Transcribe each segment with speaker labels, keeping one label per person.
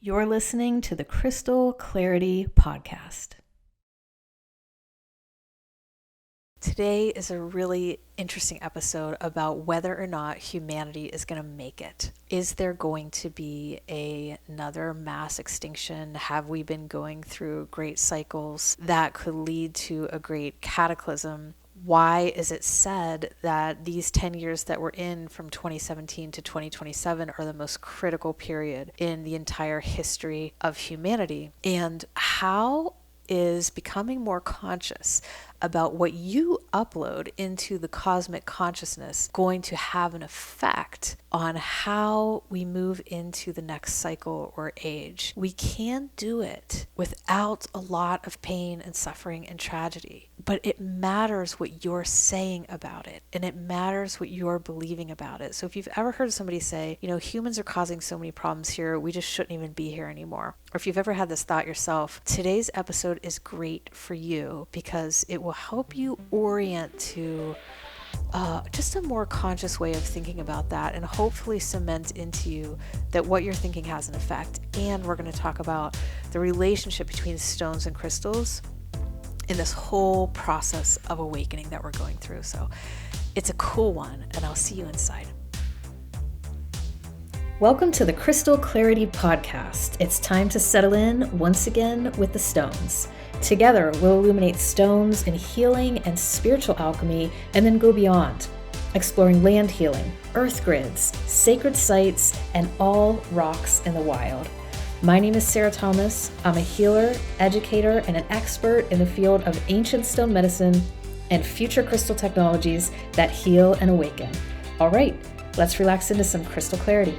Speaker 1: You're listening to the Crystal Clarity Podcast. Today is a really interesting episode about whether or not humanity is going to make it. Is there going to be another mass extinction? Have we been going through great cycles that could lead to a great cataclysm? Why is it said that these 10 years that we're in from 2017 to 2027 are the most critical period in the entire history of humanity? And how is becoming more conscious about what you upload into the cosmic consciousness going to have an effect on how we move into the next cycle or age? We can do it without a lot of pain and suffering and tragedy, but it matters what you're saying about it, and it matters what you're believing about it. So if you've ever heard somebody say, humans are causing so many problems here, we just shouldn't even be here anymore, or if you've ever had this thought yourself, today's episode is great for you because it will help you orient to just a more conscious way of thinking about that, and hopefully cement into you that what you're thinking has an effect. And we're going to talk about the relationship between stones and crystals in this whole process of awakening that we're going through. So it's a cool one, and I'll see you inside. Welcome to the Crystal Clarity Podcast. It's time to settle in once again with the stones. Together, we'll illuminate stones in healing and spiritual alchemy, and then go beyond, exploring land healing, earth grids, sacred sites, and all rocks in the wild. My name is Sarah Thomas. I'm a healer, educator, and an expert in the field of ancient stone medicine and future crystal technologies that heal and awaken. All right, let's relax into some crystal clarity.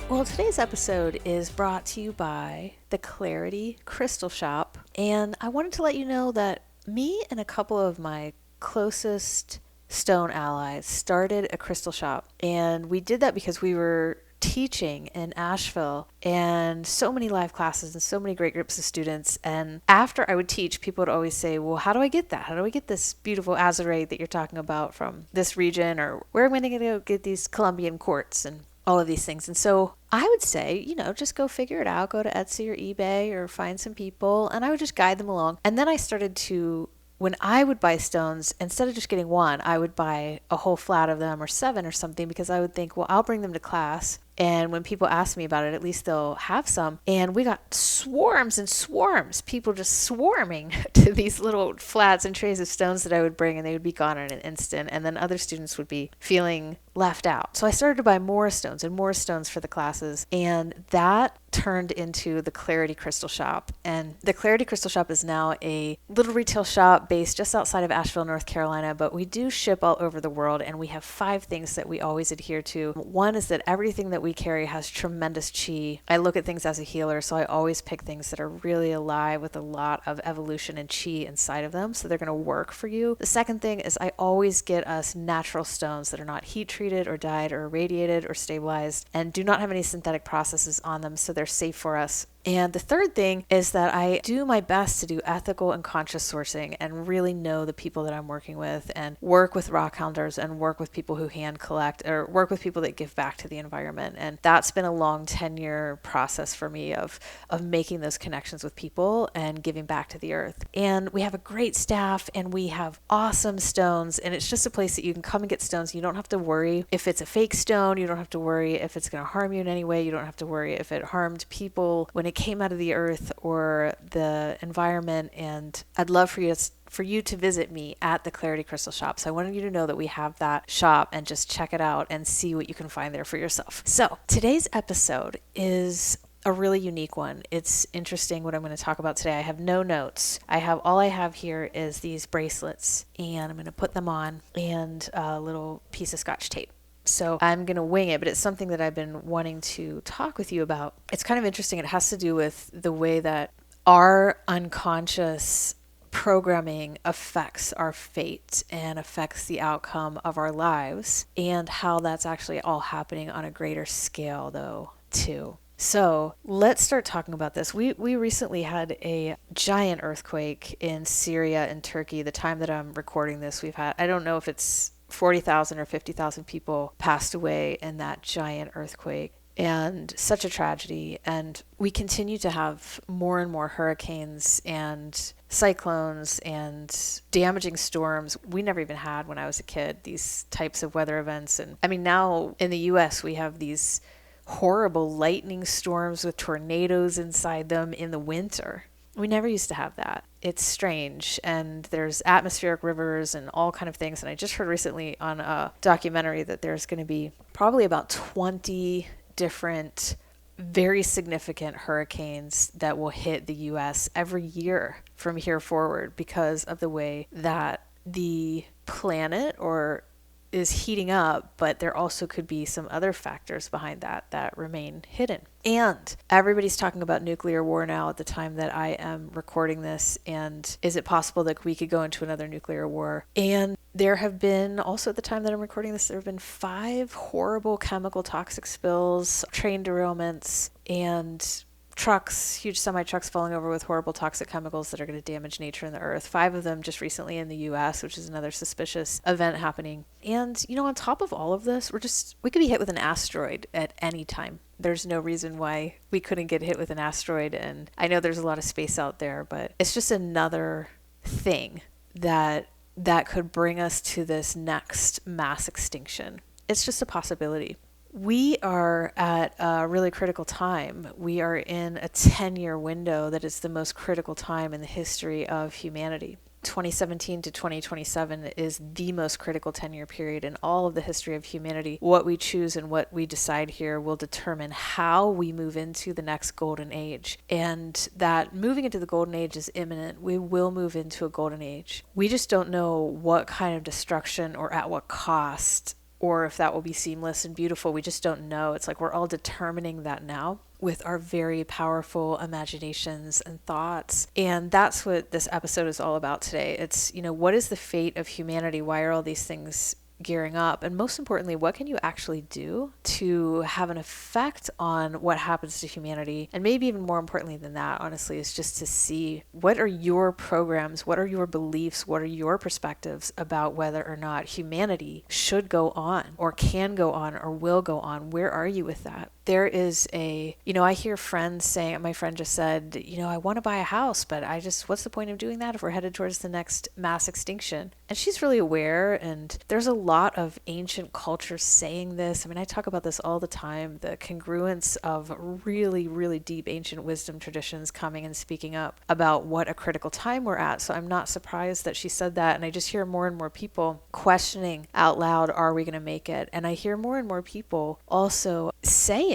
Speaker 1: Well, today's episode is brought to you by the Clarity Crystal Shop, and I wanted to let you know that me and a couple of my closest stone allies started a crystal shop, and we did that because we were teaching in Asheville and so many live classes and so many great groups of students. And after I would teach, people would always say, well, how do I get that? How do I get this beautiful azurite that you're talking about from this region? Or where am I going to go get these Colombian quartz and all of these things? And so I would say, just go figure it out. Go to Etsy or eBay or find some people, and I would just guide them along. And then I started to, when I would buy stones, instead of just getting one, I would buy a whole flat of them or 7 or something, because I would think, well, I'll bring them to class, and when people ask me about it, at least they'll have some. And we got swarms and swarms, people just swarming to these little flats and trays of stones that I would bring, and they would be gone in an instant. And then other students would be feeling left out. So I started to buy more stones and more stones for the classes, and that turned into the Clarity Crystal Shop. And the Clarity Crystal Shop is now a little retail shop based just outside of Asheville, North Carolina, but we do ship all over the world, and we have 5 things that we always adhere to. One is that everything that we carry has tremendous chi. I look at things as a healer, so I always pick things that are really alive with a lot of evolution and chi inside of them, so they're going to work for you. The second thing is I always get us natural stones that are not heat treated or dyed or irradiated or stabilized and do not have any synthetic processes on them, so they're safe for us. And the third thing is that I do my best to do ethical and conscious sourcing and really know the people that I'm working with, and work with rock hounders and work with people who hand collect or work with people that give back to the environment. And that's been a long 10-year process for me of making those connections with people and giving back to the earth. And we have a great staff, and we have awesome stones, and it's just a place that you can come and get stones. You don't have to worry if it's a fake stone. You don't have to worry if it's going to harm you in any way. You don't have to worry if it harmed people when it came out of the earth or the environment. And I'd love for you to visit me at the Clarity Crystal Shop. So I wanted you to know that we have that shop, and just check it out and see what you can find there for yourself. So today's episode is a really unique one. It's interesting what I'm going to talk about today. I have no notes. All I have here is these bracelets, and I'm going to put them on, and a little piece of Scotch tape. So I'm going to wing it, but it's something that I've been wanting to talk with you about. It's kind of interesting. It has to do with the way that our unconscious programming affects our fate and affects the outcome of our lives, and how that's actually all happening on a greater scale, though, too. So let's start talking about this. We recently had a giant earthquake in Syria and Turkey. The time that I'm recording this, we've had, I don't know if it's 40,000 or 50,000 people passed away in that giant earthquake. And such a tragedy. And we continue to have more and more hurricanes and cyclones and damaging storms we never even had when I was a kid, these types of weather events. And I mean, now in the US, we have these horrible lightning storms with tornadoes inside them in the winter. We never used to have that. It's strange. And there's atmospheric rivers and all kind of things. And I just heard recently on a documentary that there's going to be probably about 20 different very significant hurricanes that will hit the US every year from here forward because of the way that the planet or is heating up, but there also could be some other factors behind that that remain hidden. And everybody's talking about nuclear war now at the time that I am recording this. And is it possible that we could go into another nuclear war? And there have been, also at the time that I'm recording this, there have been 5 horrible chemical toxic spills, train derailments, and trucks, huge semi-trucks falling over with horrible toxic chemicals that are going to damage nature and the earth. 5 of them just recently in the US, which is another suspicious event happening. And, you know, on top of all of this, we could be hit with an asteroid at any time. There's no reason why we couldn't get hit with an asteroid. And I know there's a lot of space out there, but it's just another thing that could bring us to this next mass extinction. It's just a possibility. We are at a really critical time. We are in a 10-year window that is the most critical time in the history of humanity. 2017 to 2027 is the most critical 10-year period in all of the history of humanity. What we choose and what we decide here will determine how we move into the next golden age. And that moving into the golden age is imminent. We will move into a golden age. We just don't know what kind of destruction or at what cost, or if that will be seamless and beautiful. We just don't know. It's like we're all determining that now with our very powerful imaginations and thoughts. And that's what this episode is all about today. It's, you know, what is the fate of humanity? Why are all these things gearing up? And most importantly, what can you actually do to have an effect on what happens to humanity? And maybe even more importantly than that, honestly, is just to see what are your programs, what are your beliefs, what are your perspectives about whether or not humanity should go on or can go on or will go on. Where are you with that? There is I hear friends saying, my friend just said, I want to buy a house, but what's the point of doing that if we're headed towards the next mass extinction? And she's really aware, and there's a lot of ancient cultures saying this. I mean, I talk about this all the time, the congruence of really, really deep ancient wisdom traditions coming and speaking up about what a critical time we're at. So I'm not surprised that she said that. And I just hear more and more people questioning out loud, are we going to make it? And I hear more and more people also saying,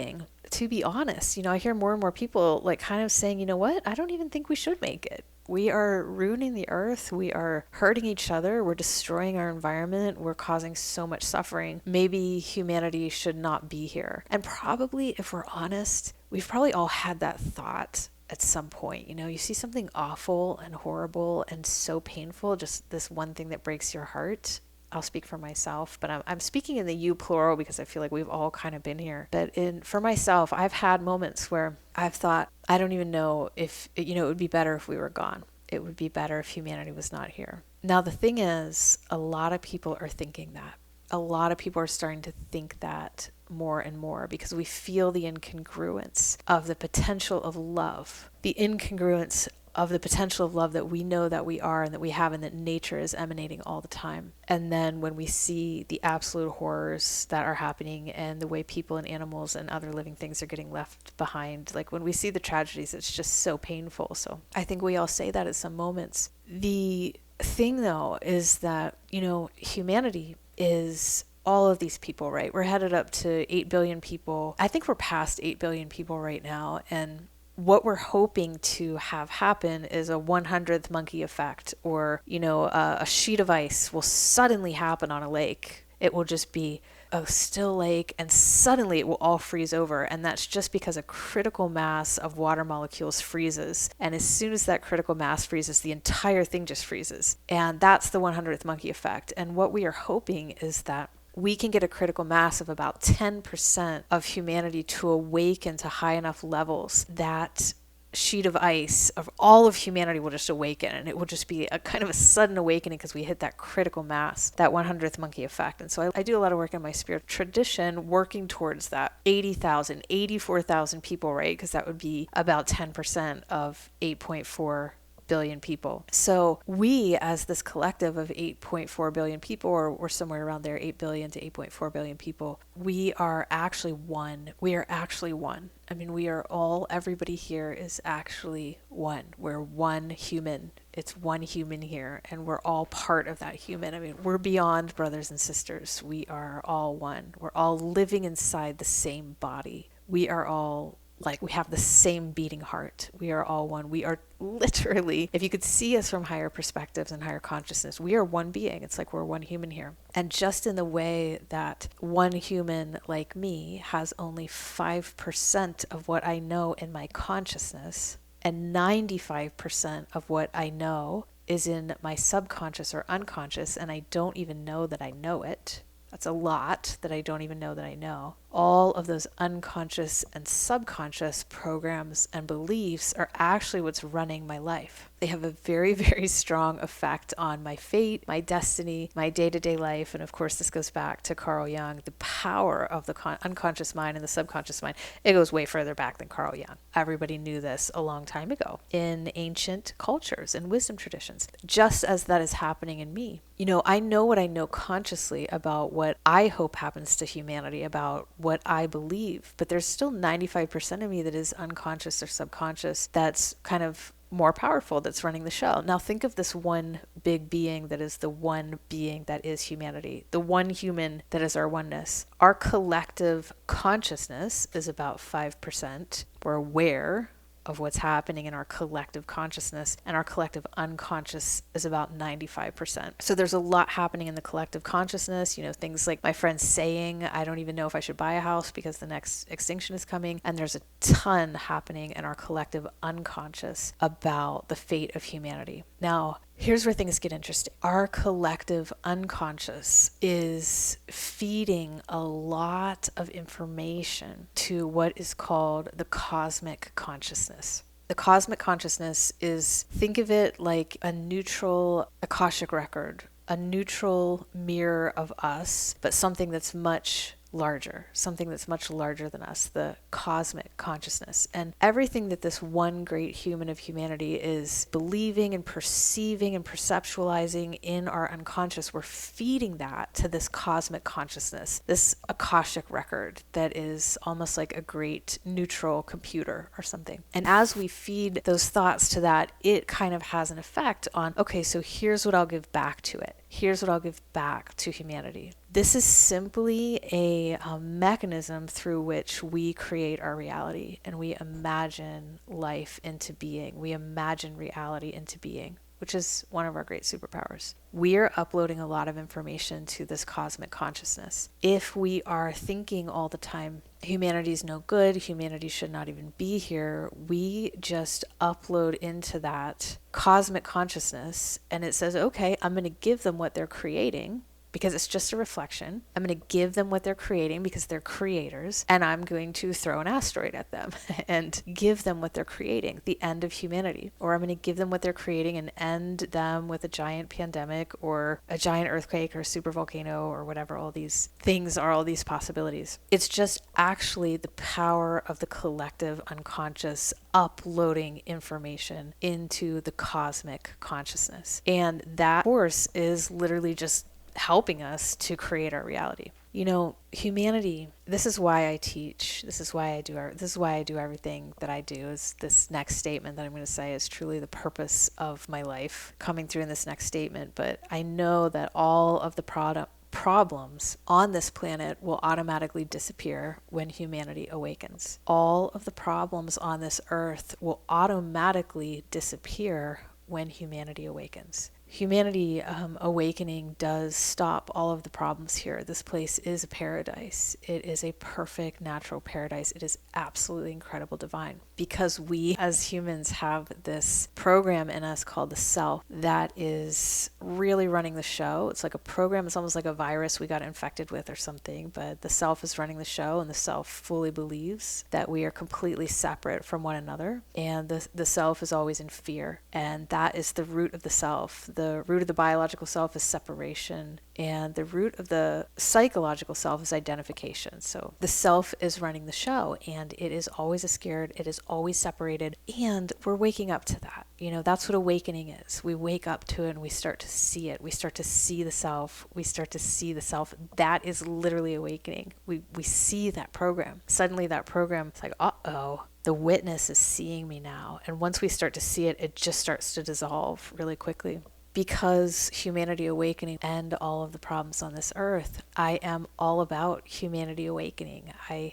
Speaker 1: to be honest, I hear more and more people like kind of saying, you know what, I don't even think we should make it. We are ruining the earth. We are hurting each other. We're destroying our environment. We're causing so much suffering. Maybe humanity should not be here. And probably, if we're honest, we've probably all had that thought at some point. You see something awful and horrible and so painful, just this one thing that breaks your heart. I'll speak for myself, but I'm speaking in the you plural because I feel like we've all kind of been here. But for myself, I've had moments where I've thought, I don't even know if, it would be better if we were gone. It would be better if humanity was not here. Now, the thing is, a lot of people are thinking that. A lot of people are starting to think that more and more because we feel the incongruence of the potential of love, the incongruence of the potential of love that we know that we are and that we have and that nature is emanating all the time. And then when we see the absolute horrors that are happening and the way people and animals and other living things are getting left behind, like when we see the tragedies, it's just so painful. So I think we all say that at some moments. The thing though is that, humanity is all of these people, right? We're headed up to 8 billion people. I think we're past 8 billion people right now. And what we're hoping to have happen is a 100th monkey effect, or, a sheet of ice will suddenly happen on a lake. It will just be a still lake and suddenly it will all freeze over. And that's just because a critical mass of water molecules freezes. And as soon as that critical mass freezes, the entire thing just freezes. And that's the 100th monkey effect. And what we are hoping is that we can get a critical mass of about 10% of humanity to awaken to high enough levels that sheet of ice of all of humanity will just awaken, and it will just be a kind of a sudden awakening because we hit that critical mass, that 100th monkey effect. And so I do a lot of work in my spirit tradition working towards that 80,000, 84,000 people, right? Because that would be about 10% of 8.4 billion people. So we, as this collective of 8.4 billion people, or we're somewhere around there, 8 billion to 8.4 billion people, we are actually one. We are actually one. I mean, we are all, everybody here is actually one. We're one human. It's one human here, and we're all part of that human. I mean, we're beyond brothers and sisters. We are all one. We're all living inside the same body. We are all like, we have the same beating heart. We are all one. We are literally, if you could see us from higher perspectives and higher consciousness, we are one being. It's like we're one human here. And just in the way that one human like me has only 5% of what I know in my consciousness, and 95% of what I know is in my subconscious or unconscious, and I don't even know that I know it. That's a lot that I don't even know that I know. All of those unconscious and subconscious programs and beliefs are actually what's running my life. They have a very, very strong effect on my fate, my destiny, my day-to-day life. And of course, this goes back to Carl Jung, the power of the unconscious mind and the subconscious mind. It goes way further back than Carl Jung. Everybody knew this a long time ago in ancient cultures and wisdom traditions, just as that is happening in me. You know, I know what I know consciously about what I hope happens to humanity, about what I believe, but there's still 95% of me that is unconscious or subconscious that's kind of more powerful, that's running the show. Now think of this one big being that is the one being that is humanity, the one human that is our oneness. Our collective consciousness is about 5%. We're aware of what's happening in our collective consciousness, and our collective unconscious is about 95%. So there's a lot happening in the collective consciousness, you know, things like my friend saying, I don't even know if I should buy a house because the next extinction is coming. And there's a ton happening in our collective unconscious about the fate of humanity. Now, here's where things get interesting. Our collective unconscious is feeding a lot of information to what is called the cosmic consciousness. The cosmic consciousness is, think of it like a neutral Akashic record, a neutral mirror of us, but something that's much larger, something that's much larger than us, the cosmic consciousness. And everything that this one great human of humanity is believing and perceiving and perceptualizing in our unconscious, we're feeding that to this cosmic consciousness, this Akashic record that is almost like a great neutral computer or something. And as we feed those thoughts to that, it kind of has an effect on, okay, so here's what I'll give back to it. Here's what I'll give back to humanity. This is simply a mechanism through which we create our reality and we imagine life into being. We imagine reality into being, which is one of our great superpowers. We are uploading a lot of information to this cosmic consciousness. If we are thinking all the time, humanity is no good, humanity should not even be here, we just upload into that cosmic consciousness and it says, okay, I'm going to give them what they're creating, because it's just a reflection. I'm going to give them what they're creating because they're creators, and I'm going to throw an asteroid at them and give them what they're creating, the end of humanity. Or I'm going to give them what they're creating and end them with a giant pandemic or a giant earthquake or a super volcano or whatever all these things are, all these possibilities. It's just actually the power of the collective unconscious uploading information into the cosmic consciousness. And that force is literally just helping us to create our reality. You know, humanity, this is why I teach, this is why I do everything that I do. Is this next statement that I'm going to say is truly the purpose of my life coming through in this next statement. But I know that all of the problems on this planet will automatically disappear when humanity awakens. All of the problems on this earth will automatically disappear when humanity awakens. Humanity awakening does stop all of the problems here. This place is a paradise. It is a perfect natural paradise. It is absolutely incredible divine, because we as humans have this program in us called the self that is really running the show. It's like a program. It's almost like a virus we got infected with or something, but the self is running the show, and the self fully believes that we are completely separate from one another, and the self is always in fear, and that is the root of the self. The root of the biological self is separation, and the root of the psychological self is identification. So the self is running the show, and it is always scared, it is always separated, and we're waking up to that. That's what awakening is. We wake up to it and we start to see it. We start to see the self. We start to see the self. That is literally awakening. We see that program. Suddenly that program, it's like, uh-oh, the witness is seeing me now. And once we start to see it, it just starts to dissolve really quickly. Because humanity awakening and all of the problems on this earth, I am all about humanity awakening.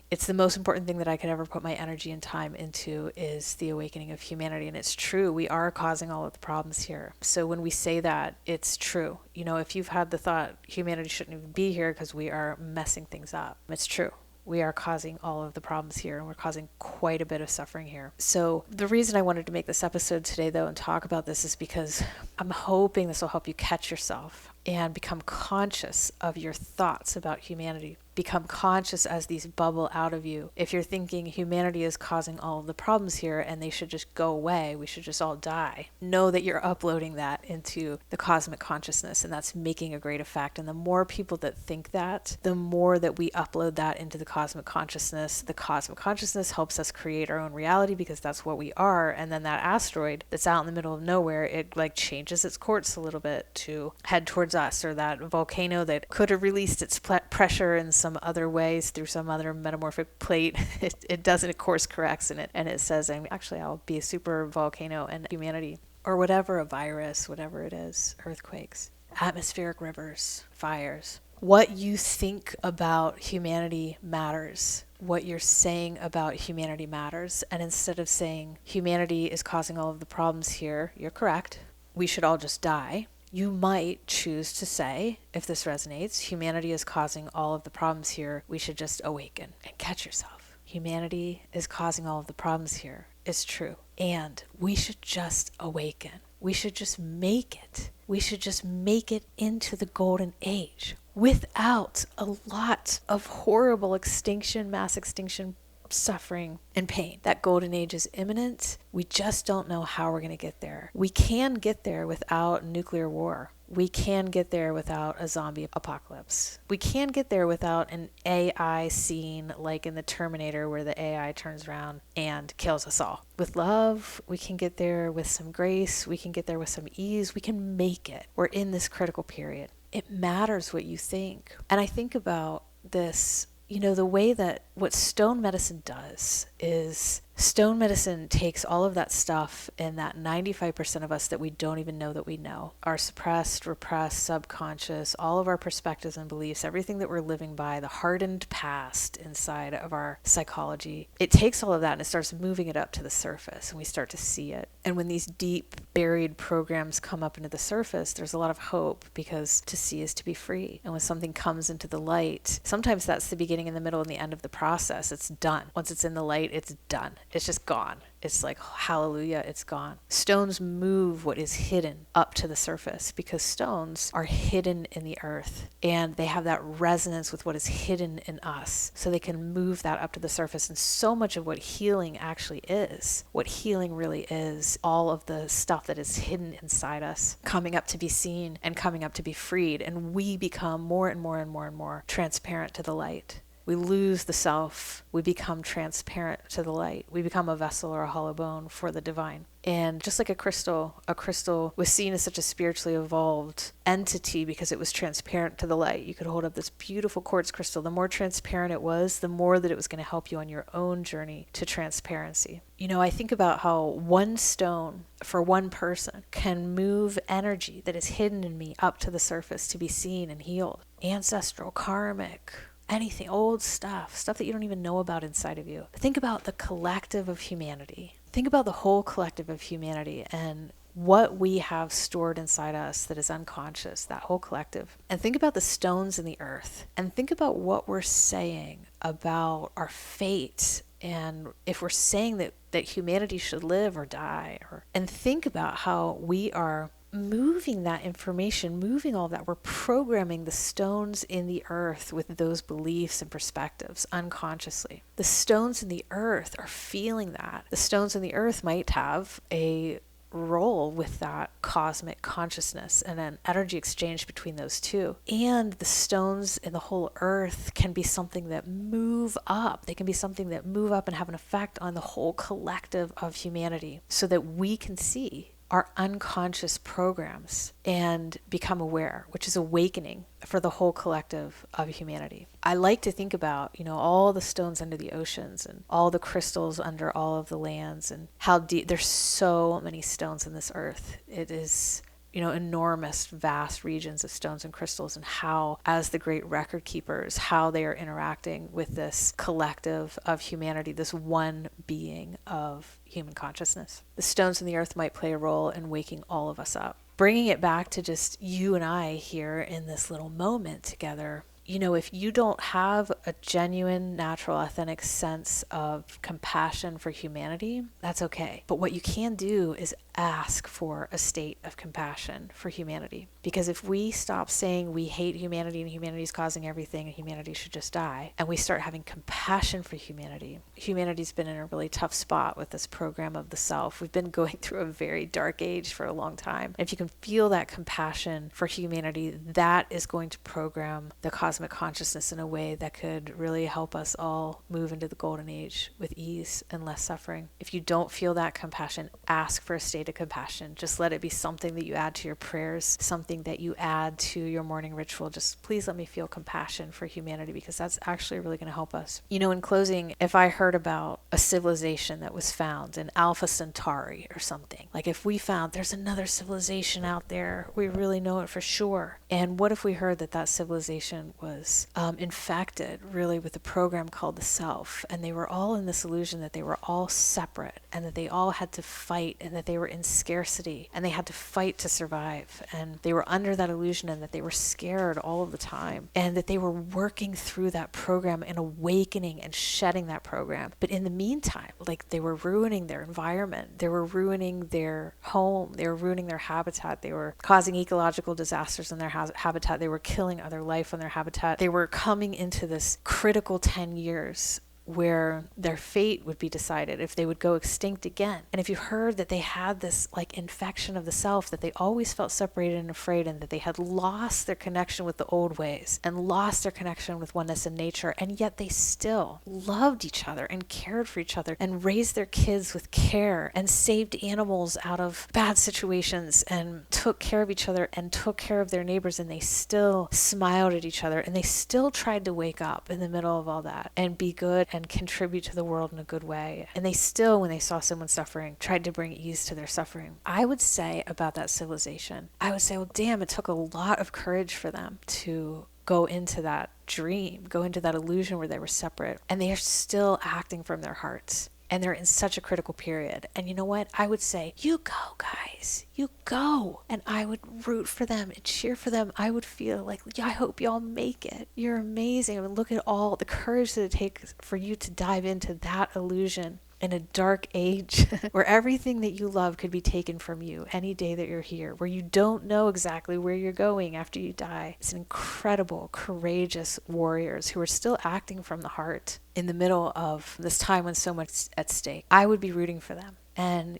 Speaker 1: It's the most important thing that I could ever put my energy and time into, is the awakening of humanity. And it's true, we are causing all of the problems here. So when we say that, it's true. If you've had the thought humanity shouldn't even be here because we are messing things up, it's true. We are causing all of the problems here, and we're causing quite a bit of suffering here. So the reason I wanted to make this episode today, though, and talk about this is because I'm hoping this will help you catch yourself and become conscious of your thoughts about humanity. Become conscious as these bubble out of you. If you're thinking humanity is causing all of the problems here and they should just go away, we should just all die, know that you're uploading that into the cosmic consciousness, and that's making a great effect. And the more people that think that, the more that we upload that into the cosmic consciousness. The cosmic consciousness helps us create our own reality, because that's what we are. And then that asteroid that's out in the middle of nowhere, it like changes its course a little bit to head towards us, or that volcano that could have released its pressure in some other ways through some other metamorphic plate, it doesn't, it course corrects in it, and it says, I'll be a super volcano and humanity, or whatever, a virus, whatever it is, earthquakes, atmospheric rivers, fires. What you think about humanity matters. What you're saying about humanity matters. And instead of saying humanity is causing all of the problems here, you're correct, we should all just die, you might choose to say, if this resonates, humanity is causing all of the problems here, we should just awaken. And catch yourself. Humanity is causing all of the problems here. It's true. And we should just awaken. We should just make it. We should just make it into the golden age without a lot of horrible extinction, mass extinction, suffering, and pain. That golden age is imminent. We just don't know how we're going to get there. We can get there without nuclear war. We can get there without a zombie apocalypse. We can get there without an AI scene like in the Terminator, where the AI turns around and kills us all. With love, we can get there with some grace. We can get there with some ease. We can make it. We're in this critical period. It matters what you think. And I think about this, the way that what stone medicine does is stone medicine takes all of that stuff in that 95% of us that we don't even know that we know. Our suppressed, repressed, subconscious, all of our perspectives and beliefs, everything that we're living by, the hardened past inside of our psychology. It takes all of that and it starts moving it up to the surface, and we start to see it. And when these deep buried programs come up into the surface, there's a lot of hope, because to see is to be free. And when something comes into the light, sometimes that's the beginning and the middle and the end of the process. It's done. Once it's in the light, it's done. It's just gone. It's like, hallelujah, it's gone. Stones move what is hidden up to the surface, because stones are hidden in the earth, and they have that resonance with what is hidden in us. So they can move that up to the surface. And so much of what healing actually is, what healing really is, all of the stuff that is hidden inside us, coming up to be seen and coming up to be freed. And we become more and more and more and more transparent to the light. We lose the self. We become transparent to the light. We become a vessel or a hollow bone for the divine. And just like a crystal was seen as such a spiritually evolved entity because it was transparent to the light. You could hold up this beautiful quartz crystal. The more transparent it was, the more that it was going to help you on your own journey to transparency. I think about how one stone for one person can move energy that is hidden in me up to the surface to be seen and healed. Ancestral, karmic, anything, old stuff that you don't even know about inside of you. Think about the collective of humanity. Think about the whole collective of humanity and what we have stored inside us that is unconscious, that whole collective. And think about the stones in the earth, and think about what we're saying about our fate, and if we're saying that humanity should live or die, and think about how we are moving that information, moving all that. We're programming the stones in the earth with those beliefs and perspectives unconsciously. The stones in the earth are feeling that. The stones in the earth might have a role with that cosmic consciousness and an energy exchange between those two. And the stones in the whole earth can be something that move up. They can be something that move up and have an effect on the whole collective of humanity, so that we can see our unconscious programs and become aware, which is awakening for the whole collective of humanity. I like to think about, all the stones under the oceans and all the crystals under all of the lands, and how deep. There's so many stones in this earth. It is enormous, vast regions of stones and crystals, and how, as the great record keepers, how they are interacting with this collective of humanity, this one being of human consciousness. The stones in the earth might play a role in waking all of us up. Bringing it back to just you and I here in this little moment together, if you don't have a genuine, natural, authentic sense of compassion for humanity, that's okay. But what you can do is ask for a state of compassion for humanity. Because if we stop saying we hate humanity and humanity's causing everything and humanity should just die, and we start having compassion for humanity, humanity's been in a really tough spot with this program of the self. We've been going through a very dark age for a long time. And if you can feel that compassion for humanity, that is going to program the cosmic consciousness in a way that could really help us all move into the golden age with ease and less suffering. If you don't feel that compassion, ask for a state of compassion. Just let it be something that you add to your prayers, something that you add to your morning ritual. Just please let me feel compassion for humanity, because that's actually really going to help us. In closing, if I heard about a civilization that was found in Alpha Centauri or something, like if we found there's another civilization out there, we really know it for sure. And what if we heard that civilization was infected really with a program called the self, and they were all in this illusion that they were all separate, and that they all had to fight, and that they were in scarcity, and they had to fight to survive, and they were under that illusion, and that they were scared all of the time, and that they were working through that program and awakening and shedding that program. But in the meantime, they were ruining their environment, they were ruining their home, they were ruining their habitat, they were causing ecological disasters in their habitat, they were killing other life on their habitat. They were coming into this critical 10 years where their fate would be decided if they would go extinct again. And if you heard that they had this infection of the self, that they always felt separated and afraid, and that they had lost their connection with the old ways and lost their connection with oneness in nature, and yet they still loved each other and cared for each other and raised their kids with care and saved animals out of bad situations and took care of each other and took care of their neighbors, and they still smiled at each other, and they still tried to wake up in the middle of all that and be good and contribute to the world in a good way. And they still, when they saw someone suffering, tried to bring ease to their suffering. I would say about that civilization, well, damn, it took a lot of courage for them to go into that dream, go into that illusion where they were separate. And they are still acting from their hearts. And they're in such a critical period. And you know what? I would say, you go, guys. You go. And I would root for them and cheer for them. I would feel like, yeah, I hope y'all make it. You're amazing. I mean, look at all the courage that it takes for you to dive into that illusion in a dark age where everything that you love could be taken from you any day that you're here, where you don't know exactly where you're going after you die. It's incredible, courageous warriors who are still acting from the heart in the middle of this time when so much is at stake. I would be rooting for them. And,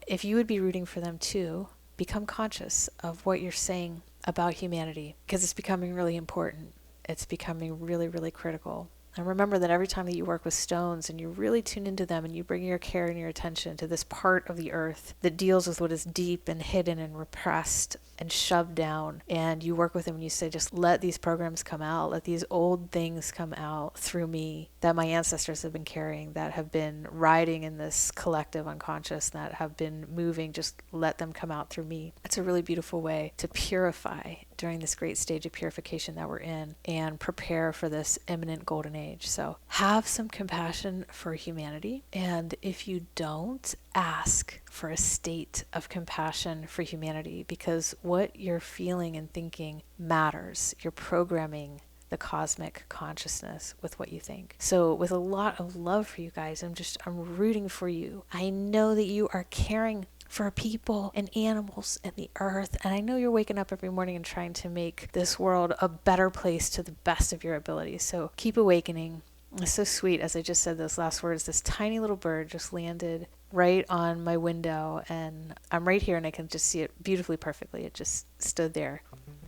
Speaker 1: if you would be rooting for them too, become conscious of what you're saying about humanity, because it's becoming really important. It's becoming really, really critical. And remember that every time that you work with stones and you really tune into them and you bring your care and your attention to this part of the earth that deals with what is deep and hidden and repressed and shoved down, and you work with them and you say, just let these programs come out, let these old things come out through me that my ancestors have been carrying, that have been riding in this collective unconscious, that have been moving, just let them come out through me. It's a really beautiful way to purify, during this great stage of purification that we're in and prepare for this imminent golden age. So have some compassion for humanity. And if you don't, ask for a state of compassion for humanity, because what you're feeling and thinking matters. You're programming the cosmic consciousness with what you think. So with a lot of love for you guys, I'm rooting for you. I know that you are caring for people and animals and the earth, and I know you're waking up every morning and trying to make this world a better place to the best of your ability. So keep awakening. It's so sweet. As I just said those last words, this tiny little bird just landed right on my window, and I'm right here and I can just see it beautifully, perfectly. It just stood there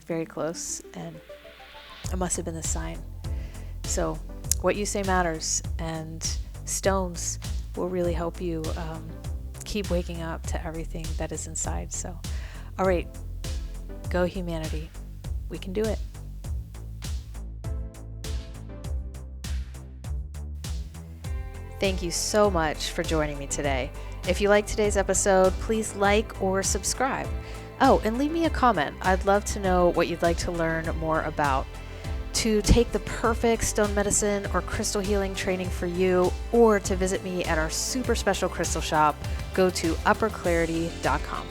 Speaker 1: very close, and it must have been the sign. So what you say matters, and stones will really help you keep waking up to everything that is inside. So, all right, go humanity. We can do it. Thank you so much for joining me today. If you like today's episode, please like or subscribe. Oh, and leave me a comment. I'd love to know what you'd like to learn more about. To take the perfect stone medicine or crystal healing training for you, or to visit me at our super special crystal shop, go to upperclarity.com.